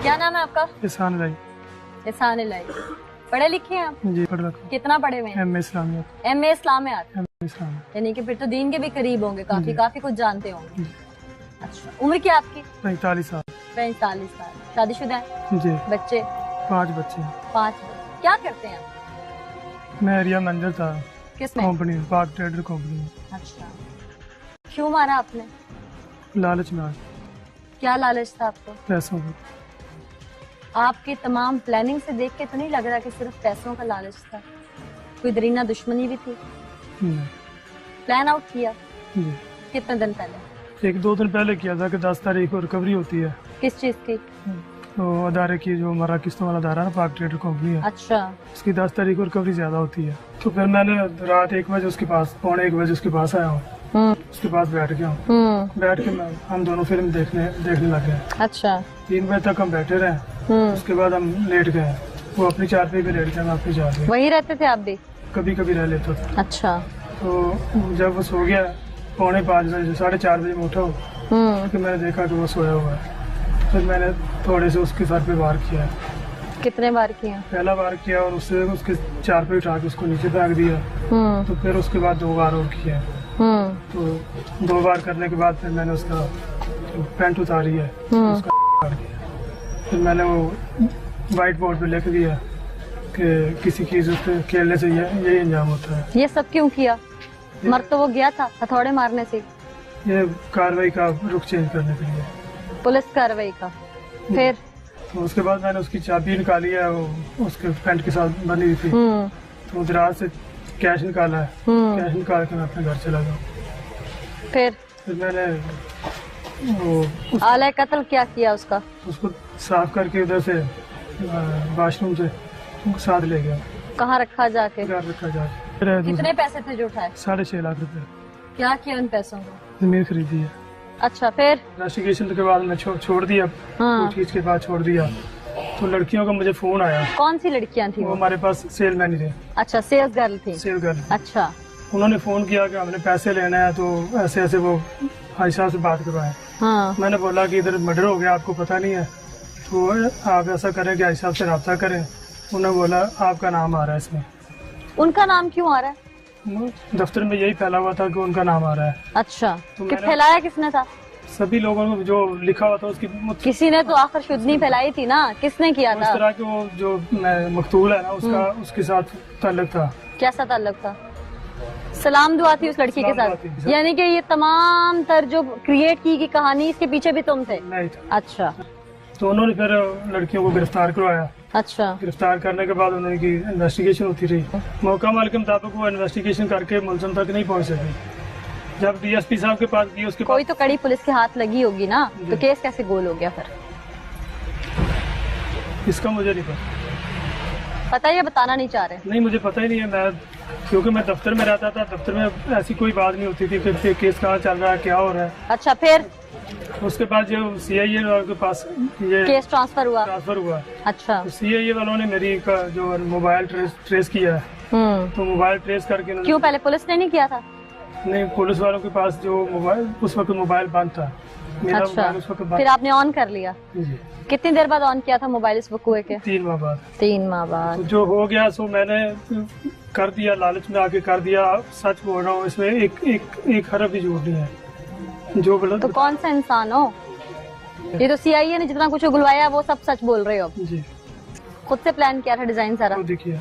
क्या नाम है आपका? एहसान लाई। एहसान लाई। पढ़े लिखे हैं आप? जी पढ़ रखा। कितना पढ़े हुए हैं? MA इस्लामियत। MA इस्लामियत। MA इस्लामियत। यानी कि फिर तो दीन के भी करीब होंगे, काफी कुछ जानते होंगे। जी। अच्छा, उम्र क्या आपकी? 45 साल। 45 साल। शादीशुदा है? जी। बच्चे? 5 बच्चे। 5 बच्चे। क्या करते हैं आप? मैं एरिया मैनेजर था किसमें? कंपनी में, पाक ट्रेडर कंपनी में। अच्छा, क्यों मारा आपने? लालच में आज। क्या लालच था आपको? पैसों को। आपकी तमाम प्लानिंग से देख के तो नहीं लग रहा कि सिर्फ पैसों का लालच था, कोई दरीना दुश्मनी भी थी? नहीं। प्लान आउट किया? जी। कितने दिन पहले? 1-2 दिन पहले किया था कि 10 तारीख को रिकवरी होती है। किस चीज की? तो अदारे की, जो हमारा किस्तों वाला अदारा है ना, पाक ट्रेडर कंपनी है, अच्छा। उसकी 10 तारीख को रिकवरी ज्यादा होती है। तो फिर मैंने रात 1 बजे उसके पास, पौने 1 बजे उसके पास आया हूँ। उसके पास बैठ गया हूँ। बैठ के हम दोनों फिल्म देखने लग गए। अच्छा। 3 बजे तक हम बैठे रहे। उसके बाद हम लेट गए। वो अपनी चारपाई पे लेट गया, मैं अपनी चारपाई। वही रहते थे आप भी? कभी कभी रह लेता था। अच्छा। तो जब वो सो गया, पौने 5 बजे, 4:30 बजे में उठा हूँ, तो मैंने देखा कि वो सोया हुआ है। फिर मैंने थोड़े से उसके सर पे वार किया। कितने बार किया? पहला बार किया और उससे उसके चारपाई उठा के उसको नीचे फेंक दिया। तो फिर उसके बाद 2 बार और किया। तो 2 बार करने के बाद फिर मैंने उसका पैंट उतारी है, उसका काट दिया। फिर मैंने वो व्हाइट बोर्ड पे लिख दिया कि किसी चीज पे खेलने से यही अंजाम होता है। ये सब क्यों किया? मर तो वो गया था हथौड़े मारने से। ये कार्रवाई का रुख चेंज करने के लिए, पुलिस कार्रवाई का। फिर तो उसके बाद मैंने उसकी चाबी निकाली है, वो उसके पैंट के साथ बनी हुई थी। तो दराज से कैश निकाला है। कैश निकाल के मैं अपने घर चला गया। फिर मैंने वो आले कत्ल क्या किया उसका? उसको साफ करके उधर से वाशरूम से साथ ले गया। कहाँ रखा जाके? घर रखा जाके। कितने पैसे थे जो उठाए? 6.5 लाख रुपए। क्या किया उन पैसों को? जमीन खरीदी है। अच्छा, फिर इन्वेस्टिगेशन के बाद मैं छोड़ दिया। कुछ चीज के बाद छोड़ दिया। तो लड़कियों का मुझे फोन आया। कौन सी लड़कियां थी? वो हमारे पास सेलमैन ही थे। अच्छा, सेल्स गर्ल थी। Sale girl. अच्छा। उन्होंने फोन किया कि हमने पैसे लेने हैं, तो ऐसे ऐसे वो भाई साहब से बात करवाए। मैंने बोला कि इधर मर्डर हो गया, आपको पता नहीं है, तो आप ऐसा करें कि भाई साहब से रब्ता करें। उन्होंने बोला आपका नाम आ रहा है इसमें। उनका नाम क्यों आ रहा है? दफ्तर में यही फैला हुआ था कि उनका नाम आ रहा है। अच्छा। तो फैलाया किसने था? सभी लोगों को जो लिखा हुआ था उसकी किसी ने तो आखिर शुद्धनी फैलाई थी ना, किसने किया था? इस तरह के वो जो मकतूल है ना, उसका उसके साथ ताल्लुक था। कैसा ताल्लुक था? सलाम दुआ थी उस लड़की के साथ? यानी कि ये तमाम तर जो क्रिएट की कहानी, इसके पीछे भी तुम थे? नहीं था। अच्छा। तो उन्होंने फिर लड़कियों को गिरफ्तार करवाया। अच्छा। गिरफ्तार करने के बाद उन्होंने की इन्वेस्टिगेशन होती रही। मौका माल के मुताबिक वो इन्वेस्टिगेशन करके मुलजिम तक नहीं पहुंच सकी। जब DSP साहब के पास गई, उसके कोई तो कड़ी पुलिस के हाथ लगी होगी ना, तो केस कैसे गोल हो गया फिर? इसका मुझे नहीं पता। पता या बताना नहीं चाह रहे? नहीं, मुझे पता ही नहीं है। मैं क्योंकि मैं दफ्तर में रहता था, दफ्तर में ऐसी कोई बात नहीं होती थी कि केस कहाँ चल रहा है, क्या हो रहा है। अच्छा, फिर उसके बाद जो CIA के पास ये केस ट्रांसफर हुआ। अच्छा। तो CIA वालों ने मेरी जो मोबाइल ट्रेस किया है। तो मोबाइल ट्रेस करके क्यों, पहले पुलिस ने नहीं किया था? नहीं, पुलिस वालों के पास जो मोबाइल, उस वक्त मोबाइल बंद था। मेरा अच्छा। मोबाइल उस वक्त बंद। फिर आपने ऑन कर लिया? जी। कितनी देर बाद ऑन किया था मोबाइल इस वकूए के? 3 माह बाद। 3 माह बाद। तो जो हो गया सो मैंने कर दिया, लालच में आके कर दिया। सच बोल रहा हूँ, इसमें एक हरफ भी झूठ नहीं है। जो गलत। तो कौन सा इंसान हो? ये तो CIA ने जितना कुछ उगलवाया वो सब सच बोल रहे हो? जी। खुद से प्लान किया था डिजाइन सारा? तो देखिए,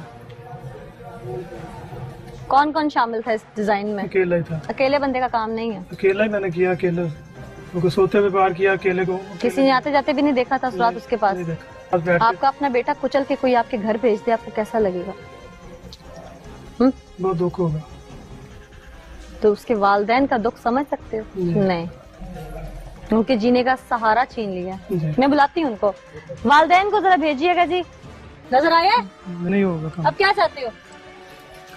कौन कौन शामिल था इस डिजाइन में? अकेला ही था। अकेले बंदे का काम नहीं है। अकेला ही मैंने किया। अकेले उनको सोते हुए पार किया, अकेले को। किसी ने आते जाते भी नहीं देखा था रात उसके पास? नहीं देखा। आपका अपना बेटा कुचल के कोई आपके घर भेज दे, आपको कैसा लगेगा? बहुत दुख होगा। तो उसके वालिदैन का दुख समझ सकते हो? नहीं, उनके जीने का सहारा छीन लिया। मैं बुलाती हूँ उनको। वालिदैन को जरा भेजिएगा जी। नजर आया? नहीं होगा। अब क्या चाहते हो?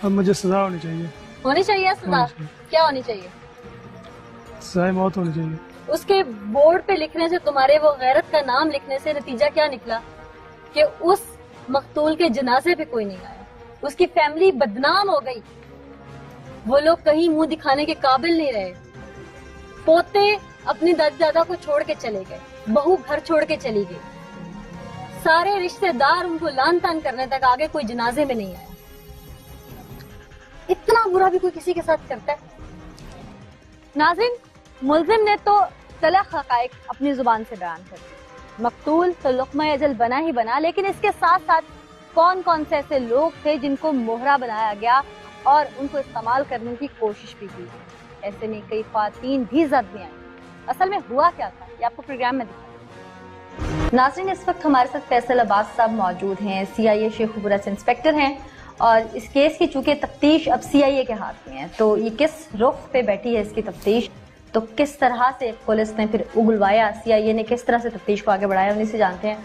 अब मुझे सजा होनी चाहिए। होनी चाहिए सजा? क्या होनी चाहिए? सजा मौत होनी चाहिए। उसके बोर्ड पे लिखने से, तुम्हारे वो गैरत का नाम लिखने से नतीजा क्या निकला कि उस मकतूल के जनाजे पे कोई नहीं आया, उसकी फैमिली बदनाम हो गई, वो लोग कहीं मुंह दिखाने के काबिल नहीं रहे, पोते अपनी दादा को छोड़ के चले गए, बहू घर छोड़ के चली गई, सारे रिश्तेदार उनको लान तान करने तक आगे, कोई जनाजे में नहीं आया। इतना बुरा भी कोई किसी के साथ करता है? नाज़रीन, मुल्जिम ने तो तलख हक़ाइक़ अपनी जुबान से बयान कर दिए। मकतूल तो लुक़्मा अजल बना ही बना, लेकिन इसके साथ साथ कौन कौन से ऐसे लोग थे जिनको मोहरा बनाया गया और उनको इस्तेमाल करने की कोशिश भी की। ऐसे में कई ख़वातीन भी ज़ख्मी आई। असल में हुआ क्या था, ये आपको प्रोग्राम में दिखा। नाज़रीन, इस वक्त हमारे साथ फैसल अब्बास साहब मौजूद हैं, CIA शेखुपुरा से इंस्पेक्टर हैं और इस केस की चूंकि तफ्तीश अब CIA के हाथ में है, तो ये किस रुख पे बैठी है इसकी तफ्तीश, तो किस तरह से पुलिस ने फिर उगलवाया, CIA ने किस तरह से तफ्तीश को आगे बढ़ाया, उन्हीं से जानते हैं।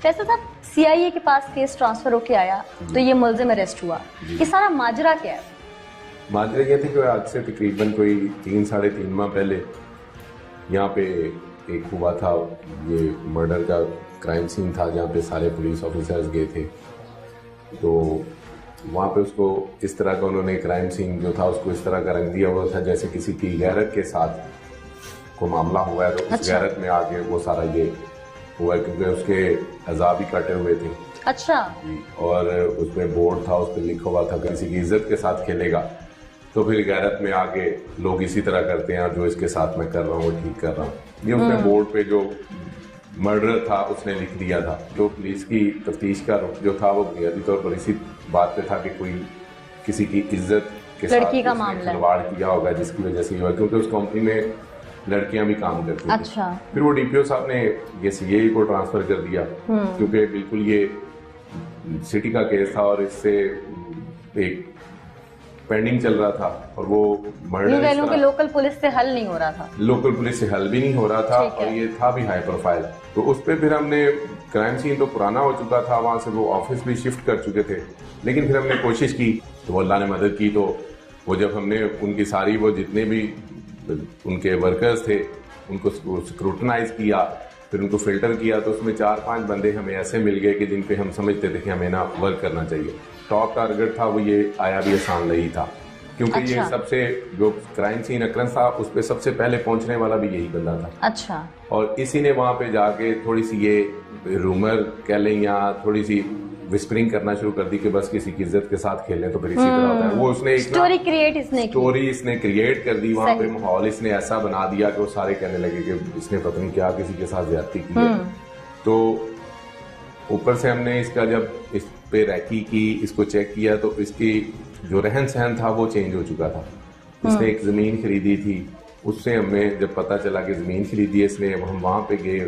फैसल साहब, CIA के पास केस ट्रांसफर होके आया तो ये मुल्जिम अरेस्ट हुआ, ये सारा माजरा क्या है? माजरा ये थे कि आज से तकरीबन कोई 3-3.5 माह पहले यहाँ पे एक हुआ था, ये मर्डर का क्राइम सीन था जहाँ पे सारे पुलिस ऑफिसर्स गए थे। तो वहाँ पे उसको इस तरह का उन्होंने क्राइम सीन जो था उसको इस तरह का रंग दिया हुआ था जैसे किसी की गैरत के साथ को मामला हुआ है। तो उस गैरत में आगे वो सारा ये हुआ है क्योंकि उसके अज़ा भी कटे हुए थे। अच्छा। और उसमें बोर्ड था, उस पर लिखा हुआ था किसी की इज्जत के साथ खेलेगा तो फिर गैरत में आगे लोग इसी तरह करते हैं, जो इसके साथ मैं कर रहा हूँ वो ठीक कर रहा हूँ। ये उसने बोर्ड पे जो मर्डर था उसने लिख दिया था। जो पुलिस की तफ्तीश का रुख जो था वो बुनियादी तौर पर इसी बात पे था कि कोई किसी की इज्जत के साथ खिलवाड़ किया होगा जिसकी वजह से हुआ, क्योंकि उस कंपनी में लड़कियां भी काम करती अच्छा। थी। फिर वो DPO साहब ने ये CA को ट्रांसफर कर दिया क्योंकि बिल्कुल ये सिटी का केस था और इससे एक पेंडिंग चल रहा था और वो मर्डर के लोकल पुलिस से हल नहीं हो रहा था, लोकल पुलिस से हल भी नहीं हो रहा था और ये था भी हाई प्रोफाइल। तो उस पर फिर हमने क्राइम सीन तो पुराना हो चुका था, वहां से वो ऑफिस भी शिफ्ट कर चुके थे, लेकिन फिर हमने कोशिश की तो अल्लाह ने मदद की। तो वो जब हमने उनकी सारी वो जितने भी उनके वर्कर्स थे उनको स्क्रूटनाइज किया, फिर उनको फिल्टर किया, तो उसमें 4-5 बंदे हमें ऐसे मिल गए कि जिन पे हम समझते थे कि हमें ना वर्क करना चाहिए। टॉप टारगेट था वो ये आया भी आसान नहीं था क्योंकि ये सबसे जो क्राइम सीन अक्रंस था उस पर सबसे पहले पहुंचने वाला भी यही बंदा था। अच्छा। और इसी ने वहां पे जाके थोड़ी सी ये रूमर कह लें या थोड़ी सी विस्परिंग करना शुरू कर दी कि बस किसी की इज्जत के साथ खेलें तो फिर इसी तरह होता है। वो उसने एक स्टोरी इसने क्रिएट कर दी, वहां पे माहौल इसने ऐसा बना दिया कि वो सारे कहने लगे कि इसने पता नहीं क्या किसी के साथ ज्यादती की है। तो ऊपर से हमने इसका जब इस पे रैकी की, इसको चेक किया तो इसकी जो रहन सहन था वो चेंज हो चुका था। इसने एक जमीन खरीदी थी, उससे हमें जब पता चला कि जमीन खरीदी है इसने, हम वहां पे गए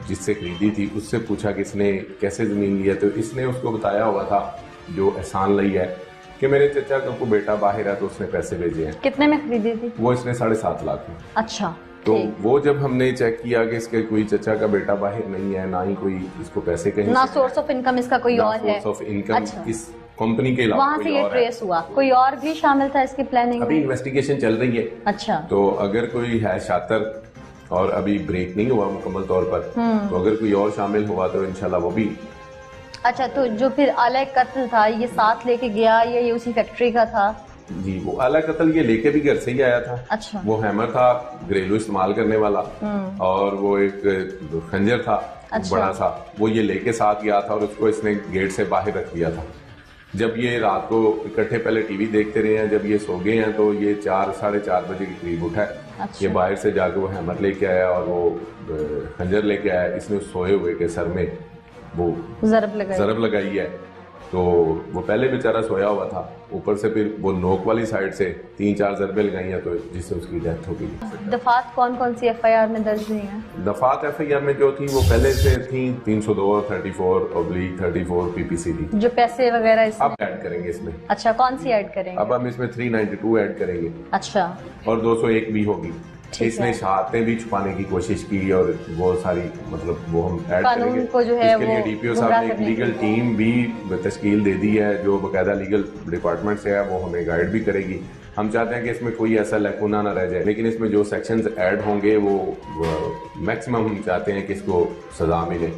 जिससे खरीदी थी उससे पूछा कि इसने कैसे जमीन लिया, तो इसने उसको बताया हुआ था जो एहसान लई है कि मेरे चचा का कोई बेटा बाहर है तो उसने पैसे भेजे हैं। कितने में खरीदी थी? वो इसने 7.5 लाख में। अच्छा। तो वो जब हमने चेक किया कि इसके कोई चचा का बेटा बाहर नहीं है, ना ही कोई इसको पैसे कहीं ना सोर्स ऑफ इनकम इसका कोई और है, सोर्स ऑफ इनकम इस कंपनी के अलावा वहाँ से ये ट्रेस हुआ, कोई और भी शामिल था इसकी प्लानिंग में? अभी इन्वेस्टिगेशन चल रही है। अच्छा। तो अगर कोई है शातिर और अभी ब्रेक नहीं हुआ मुकम्मल तौर पर, तो अगर कोई और शामिल हुआ तो इंशाल्लाह वो भी। अच्छा, तो जो फिर आला कत्ल था ये साथ लेके गया या ये उसी फैक्ट्री का था? जी, वो आला कत्ल ये लेके भी घर से ही आया था। अच्छा। वो हैमर था घरेलू इस्तेमाल करने वाला और वो एक खंजर था बड़ा सा, वो ये लेके साथ गया था और उसको इसने गेट से बाहर रख दिया था। जब ये रात को इकट्ठे पहले टीवी देखते रहे हैं, जब ये सो गए हैं तो ये 4-4:30 बजे के करीब उठा है। अच्छा। ये बाहर से जाके वो हैमर लेके आया और वो खंजर लेके आया, इसने सोए हुए के सर में वो जरब लगाई है। तो वो पहले बेचारा सोया हुआ था, ऊपर से फिर वो नोक वाली साइड से 3-4 जरबे लगाई हैं तो जिससे उसकी डेथ हो गई। दफात कौन कौन सी FIR में दर्ज हुई हैं? दफात FIR में जो थी वो पहले से थी 302, 34/34 PPC थी। जो पैसे वगैरह अब ऐड करेंगे इसमें। अच्छा, कौन सी ऐड करेंगे? अब हम इसमें 392 ऐड करेंगे। अच्छा। और 201 भी होगी। इसने शहादतें भी छुपाने की कोशिश की और वो सारी मतलब वो हम ऐड करेंगे। को जो है इसके लिए DPO साहब ने एक लीगल टीम भी तश्कील दे दी है जो बाकायदा लीगल डिपार्टमेंट से है, वो हमें गाइड भी करेगी। हम चाहते हैं कि इसमें कोई ऐसा लैकुना ना रह जाए, लेकिन इसमें जो सेक्शंस ऐड होंगे वो मैक्सिमम हम चाहते हैं कि इसको सजा मिले।